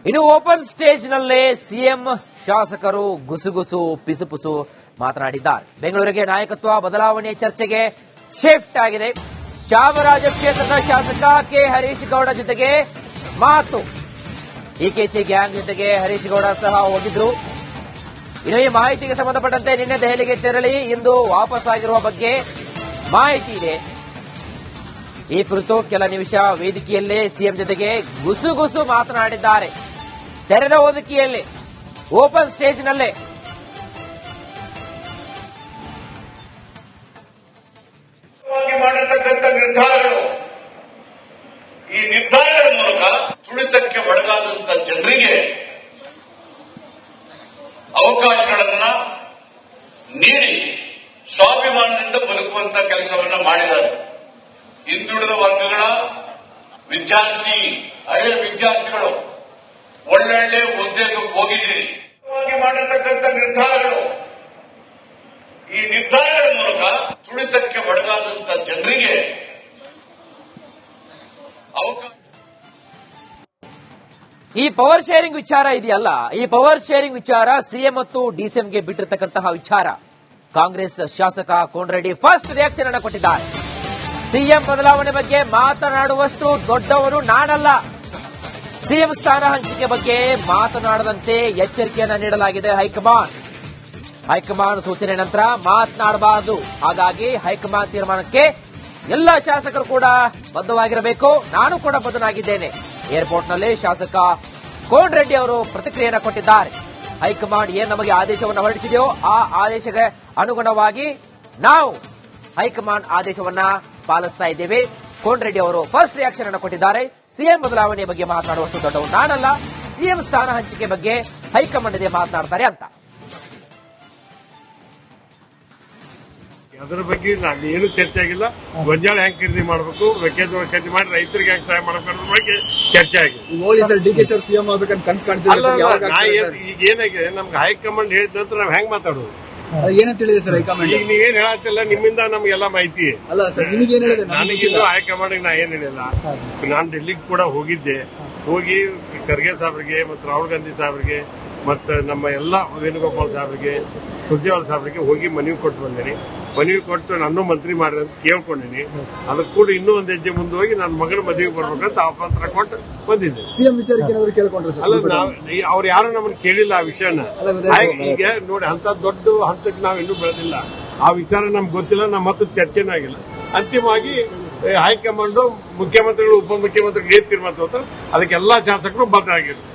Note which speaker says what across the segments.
Speaker 1: ಇನ್ನು open stage ನಲ್ಲೇ CM ಶಾಸಕರು ಗುಸುಗುಸು ಪಿಸುಪುಸು ಮಾತನಾಡಿದ್ದಾರೆ. ಬೆಂಗಳೂರಿಗೆ ನಾಯಕತ್ವ ಬದಲಾವಣೆ ಚರ್ಚೆಗೆ ಶಿಫ್ಟ್ ಆಗಿದೆ. ಚಾಮರಾಜ ಕ್ಷೇತ್ರದ ಶಾಸಕ ಕೆ ಹರೀಶ್ ಗೌಡ ಜೊತೆಗೆ ಮಾತು. ಇಕೆಸಿ ಗ್ಯಾಂಗ್ ಜೊತೆಗೆ ಹರೀಶ್ ಗೌಡ ಸಹ ಹೋಗಿದ್ರು. ಇನ್ನು ಈ ಮಾಹಿತಿಗೆ ಸಂಬಂಧಪಟ್ಟಂತೆ ನಿನ್ನೆ ದೆಹಲಿಗೆ ತೆರಳಿ ಇಂದು ವಾಪಸ್ ಆಗಿರುವ ಬಗ್ಗೆ ಮಾಹಿತಿ ಇದೆ. ಈ ಕುರಿತು ಕೆಲ ನಿಮಿಷ ವೇದಿಕೆಯಲ್ಲೇ ಸಿಎಂ ಜೊತೆಗೆ ಗುಸುಗುಸು ಮಾತನಾಡಿದ್ದಾರೆ. ತೆರೆದ ವೇದಿಕೆಯಲ್ಲಿ ಓಪನ್ ಸ್ಟೇಜ್ನಲ್ಲೇ
Speaker 2: ಮಾಡಿರ್ತಕ್ಕಂಥ ನಿರ್ಧಾರಗಳು, ಈ ನಿರ್ಧಾರಗಳ ಮೂಲಕ ತುಳಿತಕ್ಕೆ ಒಳಗಾದಂತ ಜನರಿಗೆ ಅವಕಾಶಗಳನ್ನ ನೀಡಿ ಸ್ವಾಭಿಮಾನದಿಂದ ಬದುಕುವಂತ ಕೆಲಸವನ್ನ ಮಾಡಿದ್ದಾರೆ. ಹಿಂದುಳಿದ ವರ್ಗಗಳ ವಿದ್ಯಾರ್ಥಿ, ಹಳೆಯ ವಿದ್ಯಾರ್ಥಿಗಳು ಒಳ್ಳೊಳ್ಳೆ ಉದ್ಯೋಗಕ್ಕೆ ಹೋಗಿದ್ದೀರಿ. ಮಾಡಿರ್ತಕ್ಕಂಥ ನಿರ್ಧಾರಗಳು, ಈ ನಿರ್ಧಾರಗಳ ಮೂಲಕ ತುಳಿತಕ್ಕೆ ಒಳಗಾದಂತ ಜನರಿಗೆ ಅವಕಾಶ.
Speaker 1: ಈ ಪವರ್ ಶೇರಿಂಗ್ ವಿಚಾರ ಇದೆಯಲ್ಲ, ಈ ಪವರ್ ಶೇರಿಂಗ್ ವಿಚಾರ ಸಿಎಂ ಮತ್ತು ಡಿಸಿಎಂಗೆ ಬಿಟ್ಟಿರತಕ್ಕಂತಹ ವಿಚಾರ. ಕಾಂಗ್ರೆಸ್ ಶಾಸಕ ಕೋನರೆಡ್ಡಿ ಫಸ್ಟ್ ರಿಯಾಕ್ಷನ್ ಅನ್ನು ಕೊಟ್ಟಿದ್ದಾರೆ. ಸಿಎಂ ಬದಲಾವಣೆ ಬಗ್ಗೆ ಮಾತನಾಡುವಷ್ಟು ದೊಡ್ಡವನು ನಾನಲ್ಲ. ಸಿಎಂ ಸ್ಥಾನ ಹಂಚಿಕೆ ಬಗ್ಗೆ ಮಾತನಾಡದಂತೆ ಎಚ್ಚರಿಕೆಯನ್ನ ನೀಡಲಾಗಿದೆ ಹೈಕಮಾಂಡ್ ಸೂಚನೆ ನಂತರ ಮಾತನಾಡಬಾರದು. ಹಾಗಾಗಿ ಹೈಕಮಾಂಡ್ ತೀರ್ಮಾನಕ್ಕೆ ಎಲ್ಲ ಶಾಸಕರು ಕೂಡ ಬದ್ಧವಾಗಿರಬೇಕು. ನಾನು ಕೂಡ ಬದ್ಧನಾಗಿದ್ದೇನೆ. ಏರ್ಪೋರ್ಟ್ನಲ್ಲಿ ಶಾಸಕ ಕೋನರೆಡ್ಡಿ ಅವರು ಪ್ರತಿಕ್ರಿಯೆಯನ್ನು ಕೊಟ್ಟಿದ್ದಾರೆ. ಹೈಕಮಾಂಡ್ ಏನ್ ನಮಗೆ ಆದೇಶವನ್ನು ಹೊರಡಿಸಿದೆಯೋ ಆ ಆದೇಶಕ್ಕೆ ಅನುಗುಣವಾಗಿ ನಾವು ಹೈಕಮಾಂಡ್ ಆದೇಶವನ್ನ ಪಾಲಿಸ್ತಾ ಇದ್ದೇವೆ. ಕೋನರೆಡ್ಡಿ ಅವರು ಫಸ್ಟ್ ರಿಯಾಕ್ಷನ್ ಅನ್ನು ಕೊಟ್ಟಿದ್ದಾರೆ. ಸಿಎಂ ಬದಲಾವಣೆ ಬಗ್ಗೆ ಮಾತನಾಡುವಷ್ಟು ದೊಡ್ಡವರು ನಾನಲ್ಲ. ಸಿಎಂ ಸ್ಥಾನ ಹಂಚಿಕೆ ಬಗ್ಗೆ ಹೈಕಮಾಂಡ್ ಇದೆ ಮಾತನಾಡ್ತಾರೆ ಅಂತ.
Speaker 3: ಅದರ ಬಗ್ಗೆ ನಾನು ಏನು ಚರ್ಚೆ ಆಗಿಲ್ಲ. ಗೊಂಜಾಳ ಹೆಂಗ್ ಖರೀದಿ ಮಾಡಬೇಕು, ಮೆಕ್ಕೆಜೋಳ ಖರೀದಿ ಮಾಡಿ ರೈತರಿಗೆ ಹೆಂಗ್ ಸಹಾಯ ಮಾಡಬೇಕು ಅನ್ನೋದ್ರ ಬಗ್ಗೆ ಚರ್ಚೆ ಆಗಿದೆ.
Speaker 4: ಡಿಕೆ ಶಿ ಸಿಎಂ ಆಗ್ಬೇಕಂತ ಕನಸು ಕಾಣ್ತಿದ್ದಾರೆ.
Speaker 3: ಈಗ ಏನಾಗಿದೆ, ನಮ್ಗೆ ಹೈಕಮಾಂಡ್ ಹೇಳಿದ ನಂತರ ನಾವ್ ಹೆಂಗ್ ಮಾತಾಡೋದು
Speaker 4: ಏನಂತ ಹೇಳಿದೆ ಸರ್ ಹೈಕಮಾಂಡ್?
Speaker 3: ಈಗ ನೀವೇನ್ ಹೇಳತ್ತಿಲ್ಲ, ನಿಮ್ಮಿಂದ ನಮ್ಗೆಲ್ಲ ಮಾಹಿತಿ
Speaker 4: ಅಲ್ಲ ಸರ್, ನಿಮಗೇನು ಹೇಳಿದೆ?
Speaker 3: ನನಗಿನ್ನೂ ಹೈಕಮಾಂಡ್ ನಾ ಏನ್ ಹೇಳಿಲ್ಲ. ನಾನು ಡೆಲ್ಲಿಗೆ ಕೂಡ ಹೋಗಿದ್ದೆ. ಹೋಗಿ ಖರ್ಗೆ ಸಾಹೇಬ್ರಿಗೆ ಮತ್ತು ರಾಹುಲ್ ಗಾಂಧಿ ಸಾಹೇಬ್ರಿಗೆ ಮತ್ತು ನಮ್ಮ ಎಲ್ಲ ವೇಣುಗೋಪಾಲ್ ಸಾಹೇಬ್ರಿಗೆ, ಸುರ್ಜೇವಾಲ ಸಾಹೇಬ್ರಿಗೆ ಹೋಗಿ ಮನವಿ ಕೊಟ್ಟು ಬಂದೇನೆ. ಮನವಿ ಕೊಟ್ಟು ನಾನು ಮಂತ್ರಿ ಮಾಡ್ರಿ ಅಂತ ಕೇಳ್ಕೊಂಡಿನಿ. ಅದಕ್ಕೆ ಕೂಡ ಇನ್ನೂ ಒಂದ್ ಹೆಜ್ಜೆ ಮುಂದೆ ಹೋಗಿ ನನ್ನ ಮಗನ ಮದುವೆಗೆ ಬರ್ಬೇಕಂತ ಆಹ್ವಾನ ಕೊಟ್ಟು ಬಂದಿದ್ದೆ.
Speaker 4: ಸಿಎಂ ವಿಚಾರಕ್ಕೆ ಏನಾದ್ರು ಕೇಳ್ಕೊಂಡ್ರೆ
Speaker 3: ಅಲ್ಲ, ಅವ್ರು ಯಾರು ನಮ್ಮನ್ನು ಕೇಳಿಲ್ಲ ಆ ವಿಷಯನ. ಈಗ ನೋಡಿ, ಅಂತ ದೊಡ್ಡ ಹಂತಕ್ಕೆ ನಾವ್ ಇನ್ನೂ ಬೆಳೆದಿಲ್ಲ. ಆ ವಿಚಾರ ನಮ್ಗೆ ಗೊತ್ತಿಲ್ಲ, ನಮ್ಮ ಮತ್ತು ಚರ್ಚೆನೂ ಆಗಿಲ್ಲ. ಅಂತಿಮವಾಗಿ ಹೈಕಮಾಂಡ್ ಮುಖ್ಯಮಂತ್ರಿಗಳು, ಉಪಮುಖ್ಯಮಂತ್ರಿಗಳು ಏನ್ ತೀರ್ಮಾನ ತಗೋತಾರೆ ಅದಕ್ಕೆ ಎಲ್ಲಾ ಶಾಸಕರು ಬದ್ಧ ಆಗಿರ್ತಾರೆ.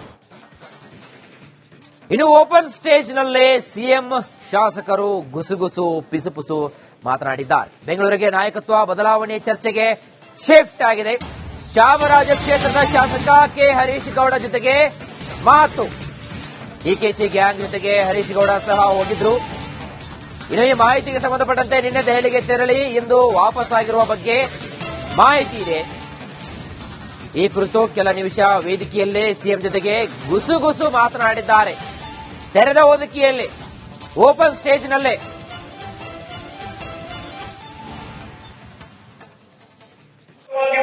Speaker 1: ಇನ್ನು ಓಪನ್ ಸ್ಟೇಜ್ ನಲ್ಲೇ ಸಿಎಂ ಶಾಸಕರು ಗುಸುಗುಸು ಪಿಸುಪುಸು ಮಾತನಾಡಿದ್ದಾರೆ. ಬೆಂಗಳೂರಿಗೆ ನಾಯಕತ್ವ ಬದಲಾವಣೆ ಚರ್ಚೆಗೆ ಶಿಫ್ಟ್ ಆಗಿದೆ. ಚಾಮರಾಜ ಕ್ಷೇತ್ರದ ಶಾಸಕ ಕೆ ಹರೀಶ್ ಗೌಡ ಜೊತೆಗೆ ಮಾತು. ಇಕೆಸಿ ಗ್ಯಾಂಗ್ ಜೊತೆಗೆ ಹರೀಶ್ ಗೌಡ ಸಹ ಹೋಗಿದ್ರು. ಇನ್ನು ಈ ಮಾಹಿತಿಗೆ ಸಂಬಂಧಪಟ್ಟಂತೆ ನಿನ್ನೆ ದೆಹಲಿಗೆ ತೆರಳಿ ಇಂದು ವಾಪಸ್ ಆಗಿರುವ ಬಗ್ಗೆ ಮಾಹಿತಿ ಇದೆ. ಈ ಕುರಿತು ಕೆಲ ನಿಮಿಷ ವೇದಿಕೆಯಲ್ಲೇ ಸಿಎಂ ಜೊತೆಗೆ ಗುಸುಗುಸು ಮಾತನಾಡಿದ್ದಾರೆ. ತೆರೆದ ವೇದಿಕೆಯಲ್ಲಿ ಓಪನ್ ಸ್ಟೇಜ್ನಲ್ಲೇ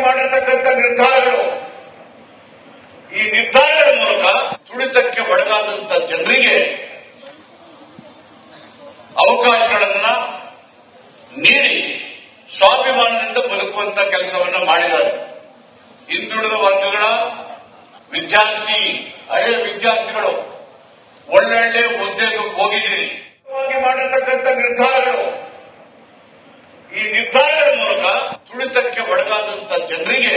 Speaker 2: ಮಾಡಿರ್ತಕ್ಕಂಥ ನಿರ್ಧಾರಗಳು, ಈ ನಿರ್ಧಾರಗಳ ಮೂಲಕ ತುಳಿತಕ್ಕೆ ಒಳಗಾದಂತ ಜನರಿಗೆ ಅವಕಾಶಗಳನ್ನ ನೀಡಿ ಸ್ವಾಭಿಮಾನದಿಂದ ಬದುಕುವಂತ ಕೆಲಸವನ್ನ ಮಾಡಿದ್ದಾರೆ. ಹಿಂದುಳಿದ ವರ್ಗಗಳ ವಿದ್ಯಾರ್ಥಿ, ಹಳೆಯ ವಿದ್ಯಾರ್ಥಿಗಳು ಒಳ್ಳೊಳ್ಳೆ ಉದ್ಯೋಗಕ್ಕೆ ಹೋಗಿದ್ದೀರಿ. ಮಾಡಿರ್ತಕ್ಕಂಥ ನಿರ್ಧಾರಗಳು, ಈ ನಿರ್ಧಾರಗಳ ಮೂಲಕ ತುಳಿತಕ್ಕೆ ಒಳಗಾದಂತ ಜನರಿಗೆ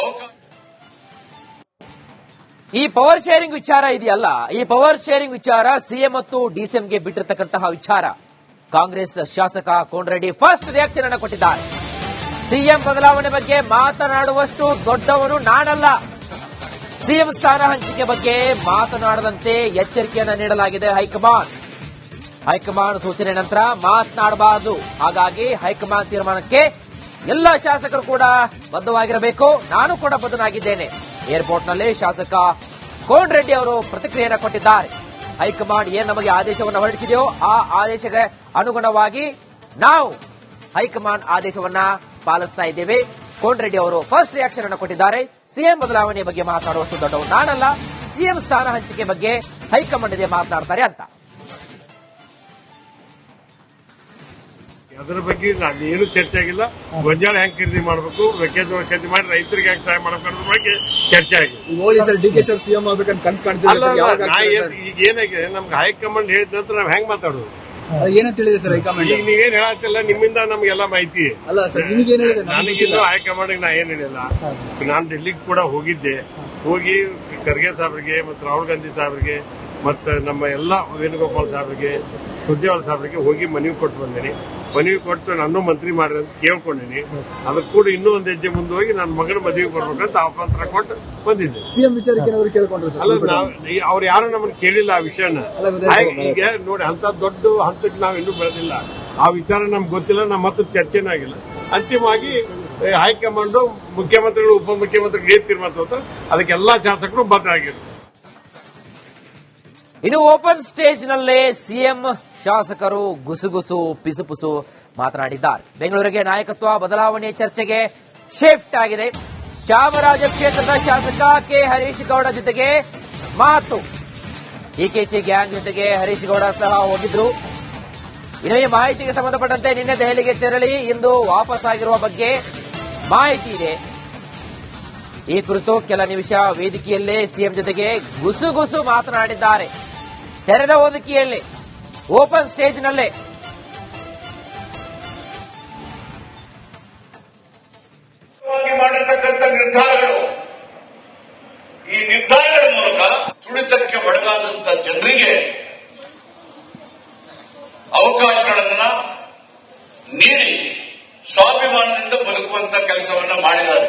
Speaker 2: ಅವಕಾಶ.
Speaker 1: ಈ ಪವರ್ ಶೇರಿಂಗ್ ವಿಚಾರ ಇದೆಯಲ್ಲ, ಈ ಪವರ್ ಶೇರಿಂಗ್ ವಿಚಾರ ಸಿಎಂ ಮತ್ತು ಡಿಸಿಎಂಗೆ ಬಿಟ್ಟಿರತಕ್ಕಂತಹ ವಿಚಾರ. ಕಾಂಗ್ರೆಸ್ ಶಾಸಕ ಕೋನರೆಡ್ಡಿ ಫಸ್ಟ್ ರಿಯಾಕ್ಷನ್ ಅನ್ನು ಕೊಟ್ಟಿದ್ದಾರೆ. ಸಿಎಂ ಬದಲಾವಣೆ ಬಗ್ಗೆ ಮಾತನಾಡುವಷ್ಟು ದೊಡ್ಡವನು ನಾನಲ್ಲ. ಸಿಎಂ ಸ್ಥಾನ ಹಂಚಿಕೆ ಬಗ್ಗೆ ಮಾತನಾಡದಂತೆ ಎಚ್ಚರಿಕೆಯನ್ನ ನೀಡಲಾಗಿದೆ ಹೈಕಮಾಂಡ್ ಸೂಚನೆ ನಂತರ ಮಾತನಾಡಬಾರದು. ಹಾಗಾಗಿ ಹೈಕಮಾಂಡ್ ತೀರ್ಮಾನಕ್ಕೆ ಎಲ್ಲ ಶಾಸಕರು ಕೂಡ ಬದ್ಧವಾಗಿರಬೇಕು. ನಾನು ಕೂಡ ಬದ್ಧನಾಗಿದ್ದೇನೆ. ಏರ್ಪೋರ್ಟ್ನಲ್ಲಿ ಶಾಸಕ ಕೋನರೆಡ್ಡಿ ಅವರು ಪ್ರತಿಕ್ರಿಯೆಯನ್ನು ಕೊಟ್ಟಿದ್ದಾರೆ. ಹೈಕಮಾಂಡ್ ಏನ್ ನಮಗೆ ಆದೇಶವನ್ನು ಹೊರಡಿಸಿದೆಯೋ ಆ ಆದೇಶಕ್ಕೆ ಅನುಗುಣವಾಗಿ ನಾವು ಹೈಕಮಾಂಡ್ ಆದೇಶವನ್ನ ಪಾಲಿಸ್ತಾ ಇದ್ದೇವೆ. ಕೋನರೆಡ್ಡಿ ಅವರು ಫಸ್ಟ್ ರಿಯಾಕ್ಷನ್ ಅನ್ನು ಕೊಟ್ಟಿದ್ದಾರೆ. ಸಿಎಂ ಬದಲಾವಣೆ ಬಗ್ಗೆ ಮಾತನಾಡುವಷ್ಟು ದೊಡ್ಡವರು ನಾನಲ್ಲ, ಸಿಎಂ ಸ್ಥಾನ ಹಂಚಿಕೆ ಬಗ್ಗೆ ಹೈಕಮಾಂಡ್ ಇದೆ ಮಾತನಾಡ್ತಾರೆ ಅಂತ.
Speaker 3: ಅದರ ಬಗ್ಗೆ ಏನು ಚರ್ಚೆ ಆಗಿಲ್ಲ. ಗೊಂಜಾಳ ಹೆಂಗ್ ಖರೀದಿ ಮಾಡಬೇಕು, ಮೆಕ್ಕೆಜೋಳ ಖರೀದಿ ಮಾಡಿ ರೈತರಿಗೆ ಹೆಂಗ್ ಸಹಾಯ ಮಾಡಬೇಕು ಅನ್ನೋದ್ರ ಬಗ್ಗೆ ಚರ್ಚೆ ಆಗಿದೆ.
Speaker 4: ಹೋಗಿ sir D K she CM ಆಗ್ಬೇಕಂತ ಕನ್ಸು ಕಾಣ್ತಿದ್ದಾರೆ.
Speaker 3: ಈಗ ಏನಾಗಿದೆ, ನಮ್ಗೆ ಹೈಕಮಾಂಡ್ ಹೇಳಿದ ನಂತರ ನಾವ್ ಹೆಂಗ್ ಮಾತಾಡೋದು?
Speaker 4: ಏನಂತ ಹೇಳಿದೆ ಸರ್ ಹೈಕಮಾಂಡ್?
Speaker 3: ಈಗ ನೀವೇನ್ ಹೇಳತ್ತಿಲ್ಲ, ನಿಮ್ಮಿಂದ ನಮ್ಗೆಲ್ಲ ಮಾಹಿತಿ.
Speaker 4: ಅಲ್ಲ ಸರ್, ನಿಮಗೆ ಏನ್ ಹೇಳಿದೆ?
Speaker 3: ನನಗಿನ್ನೂ ಹೈಕಮಾಂಡ್ ನಾ ಏನ್ ಹೇಳಿಲ್ಲ. ನಾನ್ ಡೆಲ್ಲಿಗೆ ಕೂಡ ಹೋಗಿದ್ದೆ. ಹೋಗಿ ಖರ್ಗೆ ಸಾಹೇಬ್ರಿಗೆ ಮತ್ತು ರಾಹುಲ್ ಗಾಂಧಿ ಸಾಹೇಬ್ರಿಗೆ ಮತ್ತು ನಮ್ಮ ಎಲ್ಲ ವೇಣುಗೋಪಾಲ್ ಸಾಹೇಬ್ರಿಗೆ, ಸುರ್ಜೇವಾಲ ಸಾಹೇಬ್ರಿಗೆ ಹೋಗಿ ಮನವಿ ಕೊಟ್ಟು ಬಂದೇನೆ. ಮನವಿ ಕೊಟ್ಟು ನಾನು ಮಂತ್ರಿ ಮಾಡ್ರಿ ಅಂತ ಕೇಳ್ಕೊಂಡೇನಿ. ಅದಕ್ಕೆ ಕೂಡ ಇನ್ನೂ ಒಂದು ಹೆಜ್ಜೆ ಮುಂದೆ ಹೋಗಿ ನನ್ನ ಮಗನ ಮದುವೆ ಬರ್ಬೇಕಂತ ಆಹ್ವಾನ ಕೊಟ್ಟು ಬಂದಿದ್ದೆ.
Speaker 4: ಸಿಎಂ ವಿಚಾರಕ್ಕೆ ಏನಾದ್ರು ಕೇಳ್ಕೊಂಡ್ರು ಸರ್?
Speaker 3: ಅಲ್ಲ, ಅವ್ರು ಯಾರು ನಮ್ಮನ್ನು ಕೇಳಿಲ್ಲ ಆ ವಿಷಯನ. ಈಗ ನೋಡಿ, ಅಂತ ದೊಡ್ಡ ಹಂತಕ್ಕೆ ನಾವ್ ಇನ್ನೂ ಬೆಳೆದಿಲ್ಲ. ಆ ವಿಚಾರ ನಮ್ಗೆ ಗೊತ್ತಿಲ್ಲ, ನಮ್ಮ ಹತ್ರ ಚರ್ಚೆನೂ ಆಗಿಲ್ಲ. ಅಂತಿಮವಾಗಿ ಹೈಕಮಾಂಡ್ ಮುಖ್ಯಮಂತ್ರಿಗಳು, ಉಪಮುಖ್ಯಮಂತ್ರಿಗಳು ಏನ್ ತೀರ್ಮಾನ ತಗೋತಾರೆ ಅದಕ್ಕೆ ಎಲ್ಲಾ ಶಾಸಕರು ಬದ್ಧ ಆಗಿರ್ತಾರೆ.
Speaker 1: ಇನ್ನು ಓಪನ್ ಸ್ಟೇಜ್ ನಲ್ಲೇ ಸಿಎಂ ಶಾಸಕರು ಗುಸುಗುಸು ಪಿಸುಪುಸು ಮಾತನಾಡಿದ್ದಾರೆ. ಬೆಂಗಳೂರಿಗೆ ನಾಯಕತ್ವ ಬದಲಾವಣೆ ಚರ್ಚೆಗೆ ಶಿಫ್ಟ್ ಆಗಿದೆ. ಚಾಮರಾಜ ಕ್ಷೇತ್ರದ ಶಾಸಕ ಕೆ ಹರೀಶ್ ಗೌಡ ಜೊತೆಗೆ ಮಾತು. ಡಿಕೆಶಿ ಗ್ಯಾಂಗ್ ಜೊತೆಗೆ ಹರೀಶ್ ಗೌಡ ಸಹ ಹೋಗಿದ್ರು. ಇನ್ನು ಈ ಮಾಹಿತಿಗೆ ಸಂಬಂಧಪಟ್ಟಂತೆ ನಿನ್ನೆ ದೆಹಲಿಗೆ ತೆರಳಿ ಇಂದು ವಾಪಸ್ ಆಗಿರುವ ಬಗ್ಗೆ ಮಾಹಿತಿ ಇದೆ. ಈ ಕುರಿತು ಕೆಲ ನಿಮಿಷ ವೇದಿಕೆಯಲ್ಲೇ ಸಿಎಂ ಜೊತೆಗೆ ಗುಸುಗುಸು ಮಾತನಾಡಿದ್ದಾರೆ. ತೆರೆದ ವೇದಿಕೆಯಲ್ಲಿ, ಓಪನ್ ಸ್ಟೇಜ್ನಲ್ಲೇ.
Speaker 2: ಮಾಡಿರ್ತಕ್ಕಂಥ ನಿರ್ಧಾರಗಳು, ಈ ನಿರ್ಧಾರಗಳ ಮೂಲಕ ತುಳಿತಕ್ಕೆ ಒಳಗಾದಂತ ಜನರಿಗೆ ಅವಕಾಶಗಳನ್ನ ನೀಡಿ ಸ್ವಾಭಿಮಾನದಿಂದ ಬದುಕುವಂತ ಕೆಲಸವನ್ನ ಮಾಡಿದ್ದಾರೆ.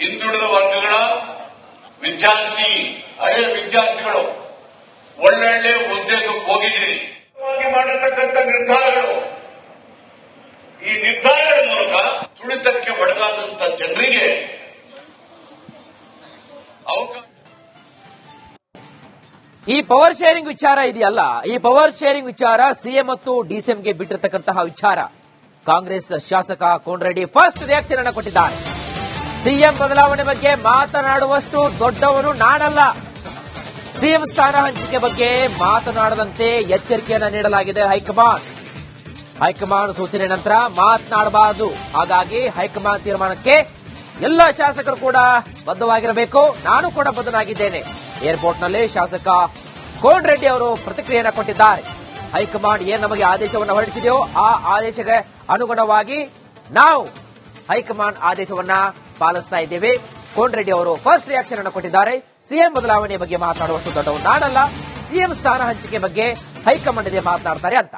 Speaker 2: ಹಿಂದುಳಿದ ವರ್ಗಗಳ ಹಳೆಯ ವಿದ್ಯಾರ್ಥಿಗಳು ಒಳ್ಳೊಳ್ಳೆ ಉದ್ಯೋಗಕ್ಕೆ ಹೋಗಿದ್ದೀರಿ. ಮಾಡಿರ್ತಕ್ಕಂಥ ನಿರ್ಧಾರಗಳು, ಈ ನಿರ್ಧಾರಗಳ ಮೂಲಕ ತುಳಿತಕ್ಕೆ ಒಳಗಾದಂತ ಜನರಿಗೆ ಅವಕಾಶ.
Speaker 1: ಈ ಪವರ್ ಶೇರಿಂಗ್ ವಿಚಾರ ಇದೆಯಲ್ಲ, ಈ ಪವರ್ ಶೇರಿಂಗ್ ವಿಚಾರ ಸಿಎಂ ಮತ್ತು ಡಿಸಿಎಂಗೆ ಬಿಟ್ಟಿರತಕ್ಕಂತಹ ವಿಚಾರ. ಕಾಂಗ್ರೆಸ್ ಶಾಸಕ ಕೋನರೆಡ್ಡಿ ಫಸ್ಟ್ ರಿಯಾಕ್ಷನ್ ಅನ್ನು ಕೊಟ್ಟಿದ್ದಾರೆ. ಸಿಎಂ ಬದಲಾವಣೆ ಬಗ್ಗೆ ಮಾತನಾಡುವಷ್ಟು ದೊಡ್ಡವನು ನಾನಲ್ಲ, ಸಿಎಂ ಸ್ಥಾನ ಹಂಚಿಕೆ ಬಗ್ಗೆ ಮಾತನಾಡದಂತೆ ಎಚ್ಚರಿಕೆಯನ್ನು ನೀಡಲಾಗಿದೆ ಹೈಕಮಾಂಡ್ ಸೂಚನೆ ನಂತರ ಮಾತನಾಡಬಾರದು. ಹಾಗಾಗಿ ಹೈಕಮಾಂಡ್ ತೀರ್ಮಾನಕ್ಕೆ ಎಲ್ಲ ಶಾಸಕರು ಕೂಡ ಬದ್ಧವಾಗಿರಬೇಕು. ನಾನು ಕೂಡ ಬದ್ಧನಾಗಿದ್ದೇನೆ. ಏರ್ಪೋರ್ಟ್ನಲ್ಲಿ ಶಾಸಕ ಕೋನರೆಡ್ಡಿ ಅವರು ಪ್ರತಿಕ್ರಿಯೆಯನ್ನು ಕೊಟ್ಟಿದ್ದಾರೆ. ಹೈಕಮಾಂಡ್ ಏನ್ ನಮಗೆ ಆದೇಶವನ್ನು ಹೊರಡಿಸಿದೆಯೋ ಆ ಆದೇಶಕ್ಕೆ ಅನುಗುಣವಾಗಿ ನಾವು ಹೈಕಮಾಂಡ್ ಆದೇಶವನ್ನ ಪಾಲಿಸ್ತಾ ಇದ್ದೇವೆ. ಕೋನರೆಡ್ಡಿ ಅವರು ಫಸ್ಟ್ ರಿಯಾಕ್ಷನ್ ಅನ್ನು ಕೊಟ್ಟಿದ್ದಾರೆ. ಸಿಎಂ ಬದಲಾವಣೆ ಬಗ್ಗೆ ಮಾತನಾಡುವಷ್ಟು ದೊಡ್ಡವರು ನಾನಲ್ಲ, ಸಿಎಂ ಸ್ಥಾನ ಹಂಚಿಕೆ ಬಗ್ಗೆ ಹೈಕಮಾಂಡ್ ಇದೆ ಮಾತನಾಡ್ತಾರೆ ಅಂತ.